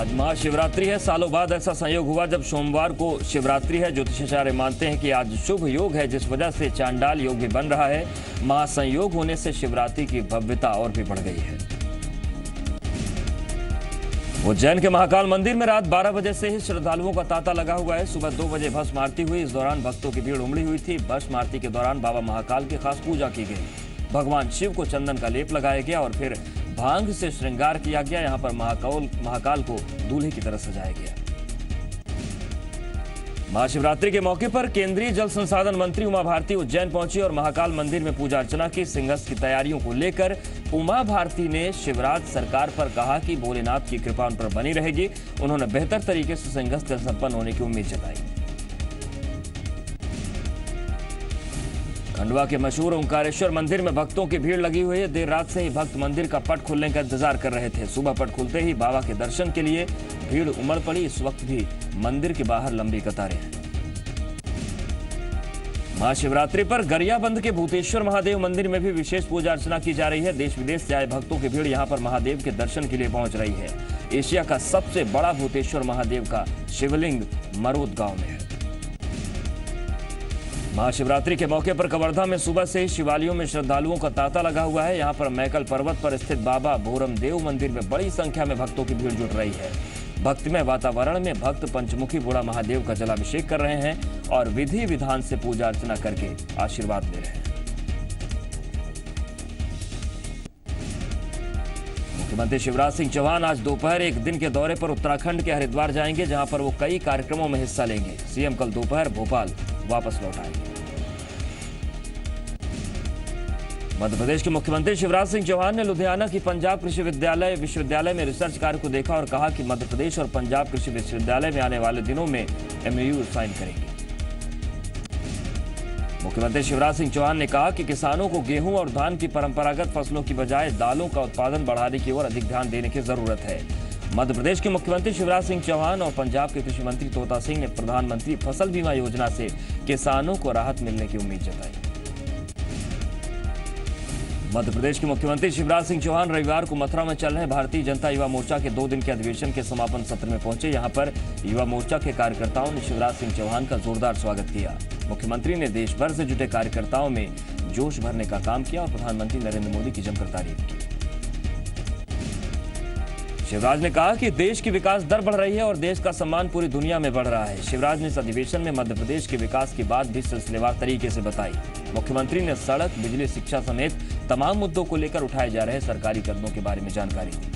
आज महाशिवरात्रि है। सालों बाद ऐसा संयोग हुआ जब सोमवार को शिवरात्रि है। ज्योतिषाचार्य मानते हैं कि आज शुभ योग है, जिस वजह से चांडाल योग भी बन रहा है। महासंयोग होने से शिवरात्रि की भव्यता और भी बढ़ गई है। उज्जैन के महाकाल मंदिर में रात 12 बजे से ही श्रद्धालुओं का तांता लगा हुआ है। सुबह 2 बजे भस्म आरती हुई। इस दौरान भक्तों की भीड़ उमड़ी हुई थी। भस्म आरती के दौरान बाबा महाकाल की खास पूजा की गई। भगवान शिव को चंदन का लेप लगाया गया और फिर भांग से श्रृंगार किया गया। यहां पर महाकाल को दूल्हे की तरह सजाया गया। महाशिवरात्रि के मौके पर केंद्रीय जल संसाधन मंत्री उमा भारती उज्जैन पहुंची और महाकाल मंदिर में पूजा अर्चना की। सिंहस्थ की तैयारियों को लेकर उमा भारती ने शिवराज सरकार पर कहा कि भोलेनाथ की कृपा उन पर बनी रहेगी। उन्होंने बेहतर तरीके से सिंहस्थ संपन्न होने की उम्मीद जताई। खंडवा के मशहूर ओंकारेश्वर मंदिर में भक्तों की भीड़ लगी हुई है। देर रात से ही भक्त मंदिर का पट खुलने का इंतजार कर रहे थे। सुबह पट खुलते ही बाबा के दर्शन के लिए भीड़ उमड़ पड़ी। इस वक्त भी मंदिर के बाहर लंबी कतारें हैं। महाशिवरात्रि पर गरियाबंद के भूतेश्वर महादेव मंदिर में भी विशेष पूजा अर्चना की जा रही है। देश विदेश से आए भक्तों की भीड़ यहां पर महादेव के दर्शन के लिए पहुंच रही है। एशिया का सबसे बड़ा भूतेश्वर महादेव का शिवलिंग मरोद गांव में है। महाशिवरात्रि के मौके पर कवर्धा में सुबह से ही शिवालयों में श्रद्धालुओं का तांता लगा हुआ है। यहां पर मैकल पर्वत पर स्थित बाबा भोरमदेव मंदिर में बड़ी संख्या में भक्तों की भीड़ जुट रही है। भक्तिमय वातावरण में भक्त पंचमुखी बूढ़ा महादेव का जलाभिषेक कर रहे हैं और विधि विधान से पूजा अर्चना करके आशीर्वाद ले रहे हैं। मुख्यमंत्री शिवराज सिंह चौहान आज दोपहर एक दिन के दौरे पर उत्तराखंड के हरिद्वार जाएंगे, जहां पर वो कई कार्यक्रमों में हिस्सा लेंगे। सीएम कल दोपहर भोपाल वापस लौट आएंगे। मध्य प्रदेश के मुख्यमंत्री शिवराज सिंह चौहान ने लुधियाना की पंजाब कृषि विश्वविद्यालय में रिसर्च कार्य को देखा और कहा कि मध्य प्रदेश और पंजाब कृषि विश्वविद्यालय में आने वाले दिनों में एमओयू साइन करेंगे। मुख्यमंत्री शिवराज सिंह चौहान ने कहा कि किसानों को गेहूं और धान की परंपरागत फसलों की बजाय दालों का उत्पादन बढ़ाने की ओर अधिक ध्यान देने की जरूरत है। मध्य प्रदेश के मुख्यमंत्री शिवराज सिंह चौहान और पंजाब के कृषि मंत्री तोता सिंह ने प्रधानमंत्री फसल बीमा योजना से किसानों को राहत मिलने की उम्मीद जताई। मध्य प्रदेश के मुख्यमंत्री शिवराज सिंह चौहान रविवार को मथुरा में चल रहे भारतीय जनता युवा मोर्चा के 2 दिन के अधिवेशन के समापन सत्र में पहुंचे। यहां पर युवा मोर्चा के कार्यकर्ताओं ने शिवराज सिंह चौहान का जोरदार स्वागत किया। मुख्यमंत्री ने देश भर से जुटे कार्यकर्ताओं में जोश भरने का काम किया और प्रधानमंत्री नरेंद्र मोदी की जमकर तारीफ की। शिवराज ने कहा कि देश की विकास दर बढ़ रही है और देश का सम्मान पूरी दुनिया में बढ़ रहा है। शिवराज ने इस अधिवेशन में मध्य प्रदेश के विकास की बात भी सिलसिलेवार तरीके से बताई। मुख्यमंत्री ने सड़क, बिजली, शिक्षा समेत तमाम मुद्दों को लेकर उठाए जा रहे सरकारी कदमों के बारे में जानकारी दी।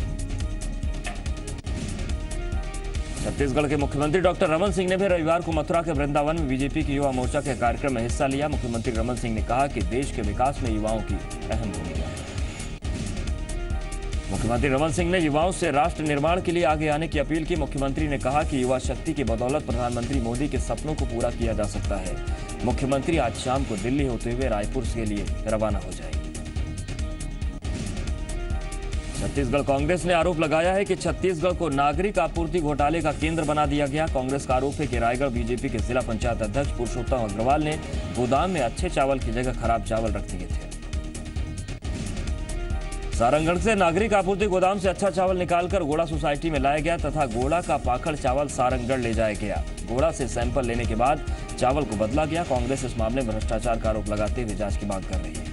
छत्तीसगढ़ के मुख्यमंत्री डॉक्टर रमन सिंह ने भी रविवार को मथुरा के वृंदावन में बीजेपी की युवा मोर्चा के कार्यक्रम में हिस्सा लिया। मुख्यमंत्री रमन सिंह ने कहा कि देश के विकास में युवाओं की अहम भूमिका है। मुख्यमंत्री रमन सिंह ने युवाओं से राष्ट्र निर्माण के लिए आगे आने की अपील की। मुख्यमंत्री ने कहा कि युवा शक्ति की बदौलत प्रधानमंत्री मोदी के सपनों को पूरा किया जा सकता है। मुख्यमंत्री आज शाम को दिल्ली होते हुए रायपुर के लिए रवाना हो जाएंगे। छत्तीसगढ़ कांग्रेस ने आरोप लगाया है कि छत्तीसगढ़ को नागरिक आपूर्ति घोटाले का केंद्र बना दिया गया। कांग्रेस का आरोप है कि रायगढ़ बीजेपी के जिला पंचायत अध्यक्ष पुरुषोत्तम अग्रवाल ने गोदाम में अच्छे चावल की जगह खराब चावल रख दिए थे। सारंगढ़ से नागरिक आपूर्ति गोदाम से अच्छा चावल निकालकर गोड़ा सोसाइटी में लाया गया तथा गोड़ा का पाखड़ चावल सारंगढ़ ले जाया गया। गोड़ा से सैंपल लेने के बाद चावल को बदला गया। कांग्रेस इस मामले में भ्रष्टाचार का आरोप लगाते हुए जांच की मांग कर रही है।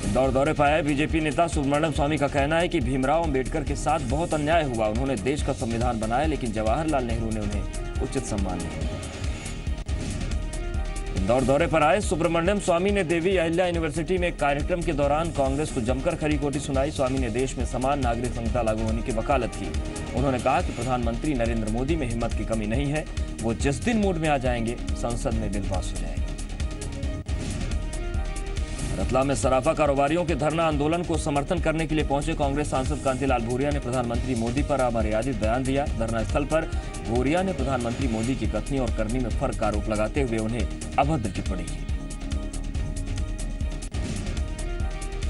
इंदौर दौरे पर आए बीजेपी नेता सुब्रमण्यम स्वामी का कहना है कि भीमराव अंबेडकर के साथ बहुत अन्याय हुआ। उन्होंने देश का संविधान बनाया, लेकिन जवाहरलाल नेहरू ने उन्हें उचित सम्मान नहीं दिया। इंदौर दौरे पर आए सुब्रमण्यम स्वामी ने देवी अहिल्या यूनिवर्सिटी में एक कार्यक्रम के दौरान कांग्रेस को जमकर खरी खोटी सुनाई। स्वामी ने देश में समान नागरिक संहिता लागू होने की वकालत की। उन्होंने कहा कि प्रधानमंत्री नरेंद्र मोदी में हिम्मत की कमी नहीं है। वो जिस दिन मूड में आ जाएंगे, संसद में बिल पास हो जाएगा। रतलाम में सराफा कारोबारियों के धरना आंदोलन को समर्थन करने के लिए पहुंचे कांग्रेस सांसद कांतिलाल भूरिया ने प्रधानमंत्री मोदी पर अमर्यादित बयान दिया। धरना स्थल पर भूरिया ने प्रधानमंत्री मोदी की कथनी और करनी में फर्क का आरोप लगाते हुए उन्हें अभद्र टिप्पणी की।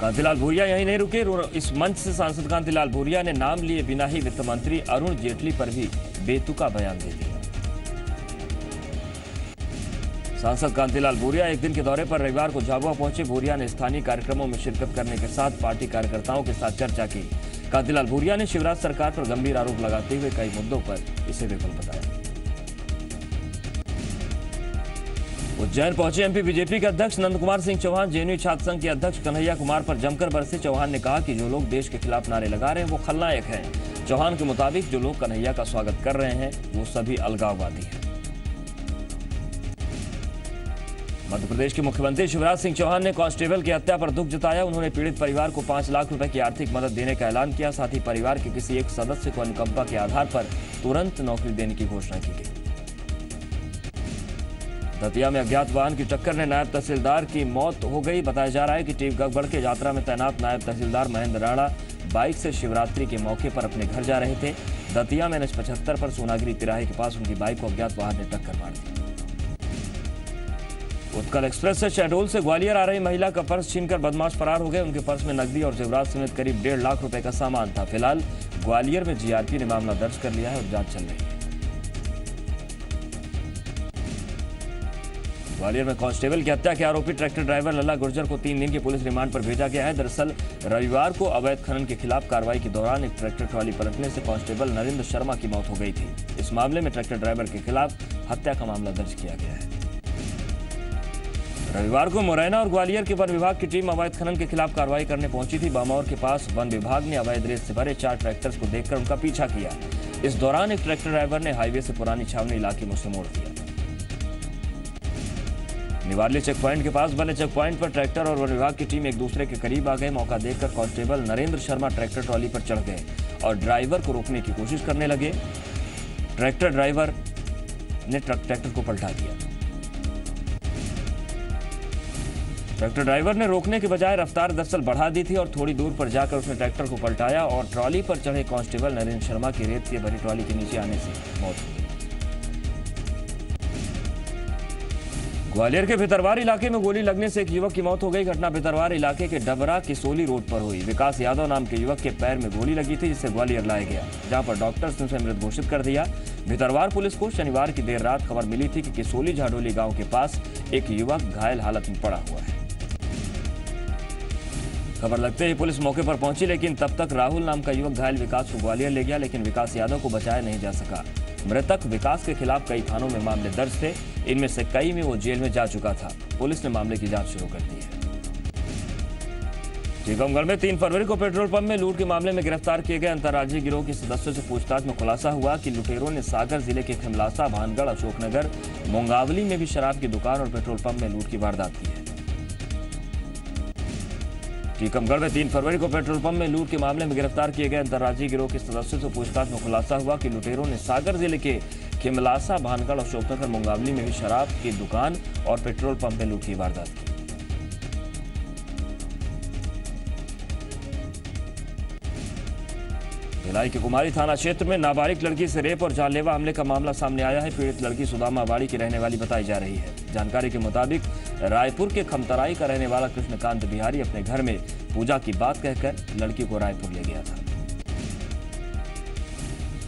कांतिलाल भूरिया यहीं नहीं रुके। इस मंच से सांसद कांतिलाल भूरिया ने नाम लिए बिना ही वित्त मंत्री अरुण जेटली पर भी बेतुका बयान दे दिया। सांसद कांतिलाल भूरिया एक दिन के दौरे पर रविवार को झाबुआ पहुंचे। भूरिया ने स्थानीय कार्यक्रमों में शिरकत करने के साथ पार्टी कार्यकर्ताओं के साथ चर्चा की। कांतिलाल भूरिया ने शिवराज सरकार पर गंभीर आरोप लगाते हुए कई मुद्दों पर इसे विफल बताया। उज्जैन पहुंचे एमपी बीजेपी के अध्यक्ष नंद कुमार सिंह चौहान जेएनयू छात्र संघ के अध्यक्ष कन्हैया कुमार पर जमकर बरसे। चौहान ने कहा कि जो लोग देश के खिलाफ नारे लगा रहे हैं वो खलनायक हैं। चौहान के मुताबिक जो लोग कन्हैया का स्वागत कर रहे हैं वो सभी अलगाववादी हैं। मध्य प्रदेश के मुख्यमंत्री शिवराज सिंह चौहान ने कांस्टेबल की हत्या पर दुख जताया। उन्होंने पीड़ित परिवार को 5 लाख रुपए की आर्थिक मदद देने का ऐलान किया। साथ ही परिवार के किसी एक सदस्य को अनुकंपा के आधार पर तुरंत नौकरी देने की घोषणा की गई। दतिया में अज्ञात वाहन की टक्कर ने नायब तहसीलदार की मौत हो गई। बताया जा रहा है कि टीकमगढ़ के यात्रा में तैनात नायब तहसीलदार महेंद्र राणा बाइक से शिवरात्रि के मौके पर अपने घर जा रहे थे। दतिया में NH 75 पर सोनागिरी तिराहे के पास उनकी बाइक को अज्ञात वाहन ने टक्कर मार दी। उत्कल एक्सप्रेस से शहडोल से ग्वालियर आ रही महिला का पर्स छीनकर बदमाश फरार हो गए। उनके पर्स में नकदी और जेवरात समेत करीब 1.5 लाख रुपए का सामान था। फिलहाल ग्वालियर में GRP ने मामला दर्ज कर लिया है और जांच चल रही है। ग्वालियर में कांस्टेबल की हत्या के आरोपी ट्रैक्टर ड्राइवर लल्ला गुर्जर को 3 दिन की पुलिस रिमांड पर भेजा गया है। दरअसल रविवार को अवैध खनन के खिलाफ कार्रवाई के दौरान एक ट्रैक्टर ट्रॉली पलटने से कांस्टेबल नरेंद्र शर्मा की मौत हो गई थी। इस मामले में ट्रैक्टर ड्राइवर के खिलाफ हत्या का मामला दर्ज किया गया है। रविवार को मुरैना और ग्वालियर के वन विभाग की टीम अवैध खनन के खिलाफ कार्रवाई करने पहुंची थी। बामौर के पास वन विभाग ने अवैध रेत से भरे 4 ट्रैक्टर्स को देखकर उनका पीछा किया। इस दौरान एक ट्रैक्टर ड्राइवर ने हाईवे से पुरानी छावनी इलाके में से मोड़ दिया। निवारली चेक पॉइंट के पास बने चेक पॉइंट पर ट्रैक्टर और वन विभाग की टीम एक दूसरे के करीब आ गए। मौका देखकर constable Narendra Sharma tractor trolley पर चढ़ गए और ड्राइवर को रोकने की कोशिश करने लगे। ट्रैक्टर ड्राइवर ने ट्रैक्टर को पलटा दिया। ट्रैक्टर ड्राइवर ने रोकने के बजाय रफ्तार दरअसल बढ़ा दी थी और थोड़ी दूर पर जाकर उसने ट्रैक्टर को पलटाया और ट्रॉली पर चढ़े कांस्टेबल नरेंद्र शर्मा की रेत से भरी ट्रॉली के नीचे आने से मौत हो गई। ग्वालियर के भितरवार इलाके में गोली लगने से एक युवक की मौत हो गई। घटना भितरवार इलाके के डबरा किसोली रोड पर हुई। विकास यादव नाम के युवक के पैर में गोली लगी थी जिसे ग्वालियर लाया गया, जहां पर डॉक्टर्स ने उसे मृत घोषित कर दिया। भितरवार पुलिस को शनिवार की देर रात खबर मिली थी कि किसोली झाडोली गांव के पास एक युवक घायल हालत में पड़ा हुआ है। खबर लगते ही पुलिस मौके पर पहुंची, लेकिन तब तक राहुल नाम का युवक घायल विकास को ग्वालियर ले गया, लेकिन विकास यादव को बचाया नहीं जा सका। मृतक विकास के खिलाफ कई थानों में मामले दर्ज थे, इनमें से कई में वो जेल में जा चुका था। पुलिस ने मामले की जांच शुरू कर दी है। टीकमगढ़ में 3 फरवरी को पेट्रोल पंप में लूट के मामले में गिरफ्तार किए गए अंतर्राज्यीय गिरोह के सदस्यों से पूछताछ में खुलासा हुआ कि लुटेरों ने सागर जिले के खिमलासा, भानगढ़, अशोकनगर, मोंगावली में भी शराब की दुकान और पेट्रोल पंप में लूट की वारदात की है। टीकमगढ़ में 3 फरवरी को पेट्रोल पंप में लूट के मामले में गिरफ्तार किए गए अंतर्राज्यीय गिरोह के सदस्यों से पूछताछ में खुलासा हुआ कि लुटेरों ने सागर जिले के खिमलासा, भानगढ़, अशोकनगर, मोंगावली में भी शराब की दुकान और पेट्रोल पंप में लूट की वारदात की। भिलाई के कुमारी थाना क्षेत्र में नाबालिग लड़की से रेप और जानलेवा हमले का मामला सामने आया है। पीड़ित लड़की सुदामाबाड़ी की रहने वाली बताई जा रही है। जानकारी के मुताबिक रायपुर के खमतराई का रहने वाला कृष्णकांत बिहारी अपने घर में पूजा की बात कहकर लड़की को रायपुर ले गया था।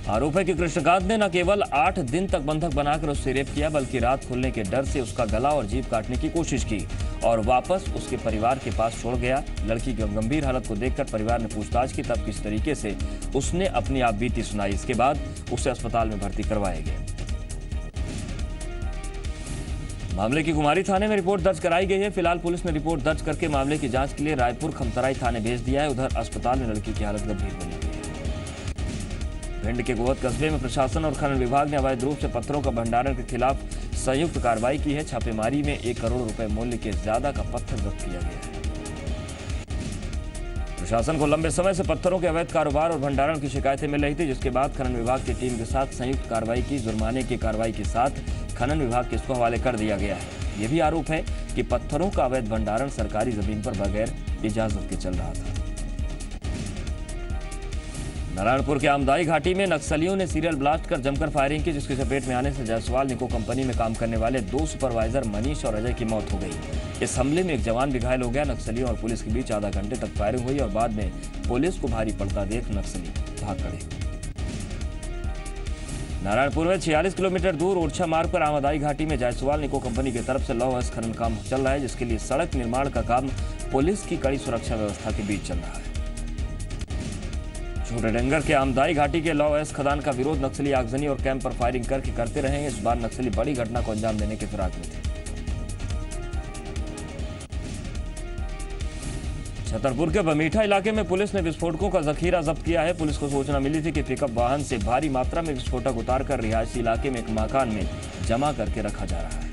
आरोप है कि कृष्णकांत ने न केवल 8 दिन तक बंधक बनाकर उससे रेप किया, बल्कि रात खुलने के डर से उसका गला और जीभ काटने की कोशिश की और वापस उसके परिवार के पास छोड़ गया। लड़की की गंभीर हालत को देखकर परिवार ने पूछताछ की, तब किस तरीके से उसने अपनी आप बीती सुनाई। इसके बाद उसे अस्पताल में भर्ती करवाया गया। मामले की कुमारी थाने में रिपोर्ट दर्ज कराई गई है। फिलहाल पुलिस ने रिपोर्ट दर्ज करके मामले की जांच के लिए रायपुर खमतराई थाने भेज दिया है। उधर अस्पताल में लड़की की हालत गंभीर बनी हुई है। भिंड के गोहद कस्बे में प्रशासन और खनन विभाग ने अवैध रूप से पत्थरों का भंडारण के खिलाफ संयुक्त कार्रवाई की है। छापेमारी में 1 करोड़ रुपए मूल्य के ज्यादा का पत्थर जब्त किया गया है। प्रशासन को लंबे समय से पत्थरों के अवैध कारोबार और भंडारण की शिकायतें मिल रही थी, जिसके बाद खनन विभाग की टीम के साथ संयुक्त कार्रवाई की। जुर्माने की कार्रवाई के साथ खनन विभाग के इसको हवाले कर दिया गया है। यह भी आरोप है कि पत्थरों का अवैध भंडारण सरकारी जमीन पर बगैर इजाजत के चल रहा था। नारायणपुर के आमदाई घाटी में नक्सलियों ने सीरियल ब्लास्ट कर जमकर फायरिंग की, जिसकी चपेट में आने से जायसवाल निको कंपनी में काम करने वाले 2 सुपरवाइजर मनीष और अजय की मौत हो गई। इस हमले में एक जवान भी घायल हो गया। नक्सलियों और पुलिस के बीच आधा घंटे तक फायरिंग हुई और बाद में पुलिस को भारी पड़ता देख नक्सली भाग खड़े। नारायणपुर में 46 किलोमीटर दूर ओरछा मार्ग पर आमदाई घाटी में जायसवाल निको कंपनी की तरफ से लौह खनन काम चल रहा है, जिसके लिए सड़क निर्माण का काम पुलिस की कड़ी सुरक्षा व्यवस्था के बीच चल रहा है। छोटे डंगर के आमदाई घाटी के लौ एस खदान का विरोध नक्सली आगजनी और कैंप पर फायरिंग करके करते रहे। इस बार नक्सली बड़ी घटना को अंजाम देने के फिराक में थे। छतरपुर के बमीठा इलाके में पुलिस ने विस्फोटकों का जखीरा जब्त किया है। पुलिस को सूचना मिली थी कि पिकअप वाहन से भारी मात्रा में विस्फोटक उतारकर रिहायशी इलाके में एक मकान में जमा करके रखा जा रहा है।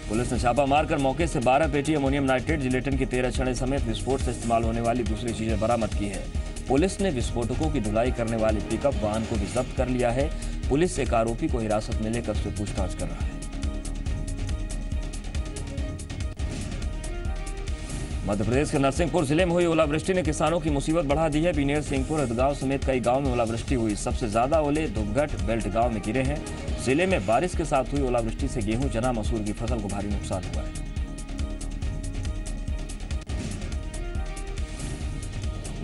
पुलिस ने छापा मारकर मौके से 12 पेटी अमोनियम नाइट्रेट, जिलेटिन की 13 छड़ें समेत विस्फोट से इस्तेमाल होने वाली दूसरी चीजें बरामद की है। पुलिस ने विस्फोटकों की ढुलाई करने वाली पिकअप वाहन को भी जब्त कर लिया है। पुलिस एक आरोपी को हिरासत में लेकर उससे पूछताछ कर रहा है। मध्य प्रदेश के नरसिंहपुर जिले में हुई ओलावृष्टि ने किसानों की मुसीबत बढ़ा दी है। बीनेर, सिंहपुर, हदगांव समेत कई गांव में ओलावृष्टि हुई। सबसे ज्यादा ओले धुपगढ़ बेल्ट गांव में गिरे हैं। जिले में बारिश के साथ हुई ओलावृष्टि से गेहूं, चना, मसूर की फसल को भारी नुकसान हुआ है।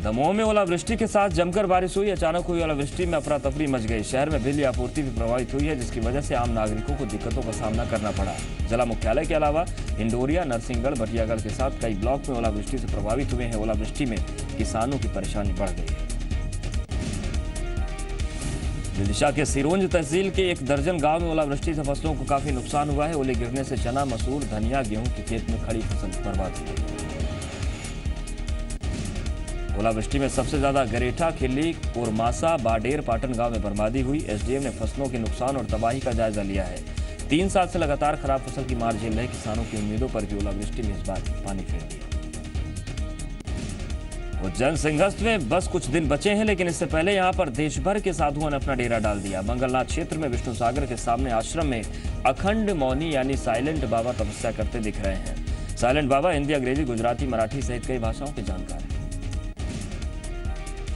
दमोह में ओलावृष्टि के साथ जमकर बारिश हुई। अचानक हुई ओलावृष्टि में अफरा तफरी मच गई। शहर में बिजली आपूर्ति भी प्रभावित हुई है, जिसकी वजह से आम नागरिकों को दिक्कतों का सामना करना पड़ा। जिला मुख्यालय के अलावा हिंडोरिया, नरसिंहगढ़, भटियागढ़ के साथ कई ब्लॉक में ओलावृष्टि से प्रभावित हुए हैं। ओलावृष्टि में किसानों की परेशानी बढ़ गई है। विदिशा के सिरोंज तहसील के एक दर्जन गांव में ओलावृष्टि से फसलों को काफी नुकसान हुआ है। ओले गिरने से चना, मसूर, धनिया, गेहूं के खेत में खड़ी फसल बर्बाद हुई। ओलावृष्टि में सबसे ज्यादा गरेठा, खिल्ली, कोरमासा, बाडेर, पाटन गांव में बर्बादी हुई। एसडीएम ने फसलों के नुकसान और तबाही का जायजा लिया है। 3 साल से लगातार खराब फसल की मार झेल रहे किसानों की उम्मीदों पर भी ओलावृष्टि में इस बार पानी फेर दिया। उज्जैन सिंहस्थ में बस कुछ दिन बचे हैं, लेकिन इससे पहले यहां पर देश भर के साधुओं ने अपना डेरा डाल दिया। मंगलनाथ क्षेत्र में विष्णु सागर के सामने आश्रम में अखंड मौनी यानी साइलेंट बाबा तपस्या करते दिख रहे हैं। साइलेंट बाबा हिंदी, अंग्रेजी, गुजराती, मराठी सहित कई भाषाओं के जानकार हैं।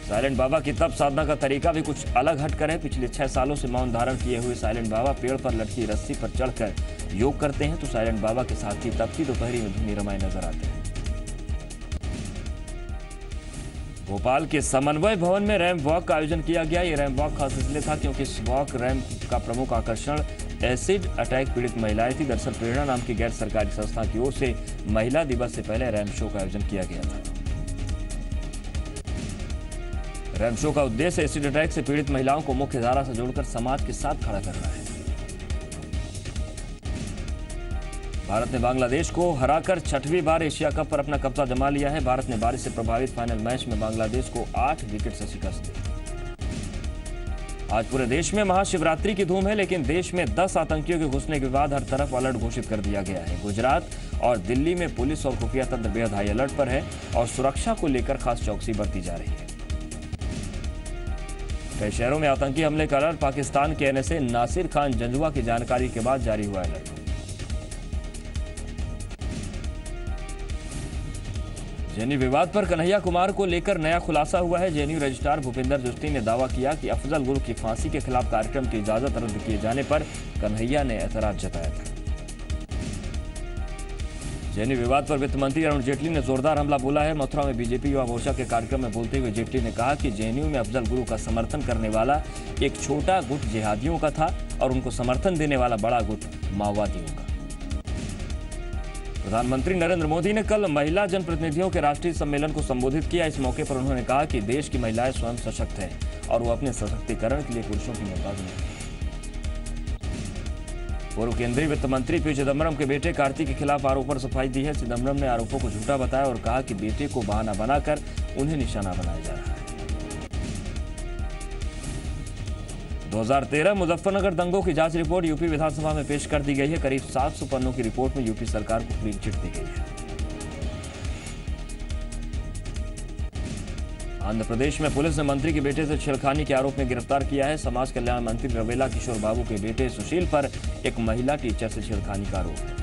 साइलेंट बाबा की तप साधना का तरीका भी कुछ अलग हटकर है। पिछले 6 सालों से मौन धारण किए हुए साइलेंट बाबा पेड़ पर लटकी रस्सी पर चढ़कर योग करते हैं, तो साइलेंट बाबा के साथ ही तपती दोपहरी में धुनी रमाए नजर आते हैं। भोपाल के समन्वय भवन में रैंप वॉक का आयोजन किया गया। ये रैंप वॉक खास इसलिए था क्योंकि इस वॉक रैंप का प्रमुख आकर्षण एसिड अटैक पीड़ित महिलाएं थी। दरअसल प्रेरणा नाम की गैर सरकारी संस्था की ओर से महिला दिवस से पहले रैंप शो का आयोजन किया गया था। रैंप शो का उद्देश्य एसिड अटैक से पीड़ित महिलाओं को मुख्य धारा से जोड़कर समाज के साथ खड़ा करना है। भारत ने बांग्लादेश को हराकर 6वीं बार एशिया कप पर अपना कब्जा जमा लिया है। भारत ने बारिश से प्रभावित फाइनल मैच में बांग्लादेश को 8 विकेट से शिकस्त दी। आज पूरे देश में महाशिवरात्रि की धूम है, लेकिन देश में 10 आतंकियों के घुसने के बाद हर तरफ अलर्ट घोषित कर दिया गया है। गुजरात और दिल्ली में पुलिस और खुफिया तंत्र बेहद हाई अलर्ट पर है और सुरक्षा को लेकर खास चौकसी बरती जा रही है। कई शहरों में आतंकी हमले का अलर्ट। पाकिस्तान के एनएसए नासिर खान जंजुआ की जानकारी के बाद जारी हुआ अलर्ट। जेएनयू विवाद पर कन्हैया कुमार को लेकर नया खुलासा हुआ है। जेएनयू रजिस्ट्रार भूपेंद्र जोशी ने दावा किया कि अफजल गुरु की फांसी के खिलाफ कार्यक्रम की इजाजत रद्द किए जाने पर कन्हैया ने ऐतराज जताया था। जेएनयू विवाद पर वित्त मंत्री अरुण जेटली ने जोरदार हमला बोला है। मथुरा में बीजेपी युवा मोर्चा के कार्यक्रम में बोलते हुए जेटली ने कहा कि जेएनयू में अफजल गुरु का समर्थन करने वाला एक छोटा गुट जिहादियों का था और उनको समर्थन देने वाला बड़ा गुट माओवादियों का। प्रधानमंत्री नरेंद्र मोदी ने कल महिला जनप्रतिनिधियों के राष्ट्रीय सम्मेलन को संबोधित किया। इस मौके पर उन्होंने कहा कि देश की महिलाएं स्वयं सशक्त हैं और वो अपने सशक्तिकरण के लिए पुरुषों की मोहताज नहीं। पूर्व केंद्रीय वित्त मंत्री पी चिदम्बरम के बेटे कार्ति के खिलाफ आरोपों पर सफाई दी है। चिदम्बरम ने आरोपों को झूठा बताया और कहा कि बेटे को बहाना बनाकर उन्हें निशाना बनाया जा रहा है। 2013 मुजफ्फरनगर दंगों की जांच रिपोर्ट यूपी विधानसभा में पेश कर दी गई है। करीब 700 पन्नों की रिपोर्ट में यूपी सरकार को क्लीन चिट दी गई है। आंध्र प्रदेश में पुलिस ने मंत्री के बेटे से छेड़खानी के आरोप में गिरफ्तार किया है। समाज कल्याण मंत्री रवेला किशोर बाबू के बेटे सुशील पर एक महिला टीचर से छेड़खानी का आरोप है।